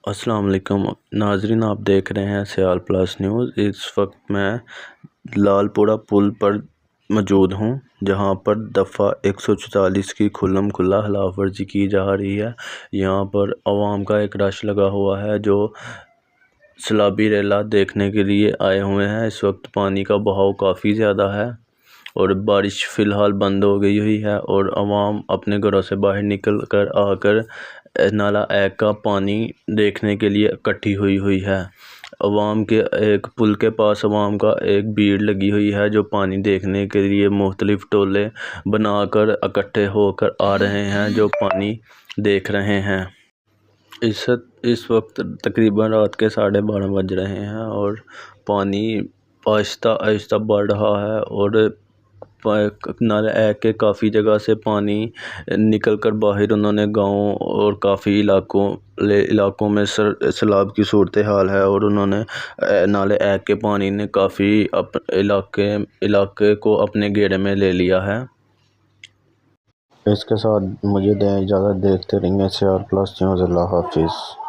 السلام علیکم ناظرین، آپ دیکھ رہے ہیں سیال پلس نیوز۔ اس وقت میں لال پورہ پل پر موجود ہوں، جہاں پر دفعہ 144 کی کھلم کھلا خلاف ورزی کی جا رہی ہے۔ یہاں پر عوام کا ایک رش لگا ہوا ہے جو سیلابی ریلا دیکھنے کے لیے آئے ہوئے ہیں۔ اس وقت پانی کا بہاؤ کافی زیادہ ہے اور بارش فی الحال بند ہو گئی ہوئی ہے، اور عوام اپنے گھروں سے باہر نکل کر آ کر نالہ ایک کا پانی دیکھنے کے لیے اکٹھی ہوئی ہے۔ عوام کے ایک پل کے پاس عوام کا ایک بھیڑ لگی ہوئی ہے جو پانی دیکھنے کے لیے مختلف ٹولے بنا کر اکٹھے ہو کر آ رہے ہیں، جو پانی دیکھ رہے ہیں۔ اس وقت تقریباً رات کے 12:30 بج رہے ہیں اور پانی آہستہ آہستہ بڑھ رہا ہے، اور نالہ ایک کے کافی جگہ سے پانی نکل کر باہر انہوں نے گاؤں اور کافی علاقوں میں سیلاب کی صورتحال ہے، اور انہوں نے نالہ ایک کے پانی نے کافی علاقے کو اپنے گھیرے میں لے لیا ہے۔ اس کے ساتھ مجھے دیں اجازت، دیکھتے رہیں سیال پلس نیوز۔ اللہ حافظ۔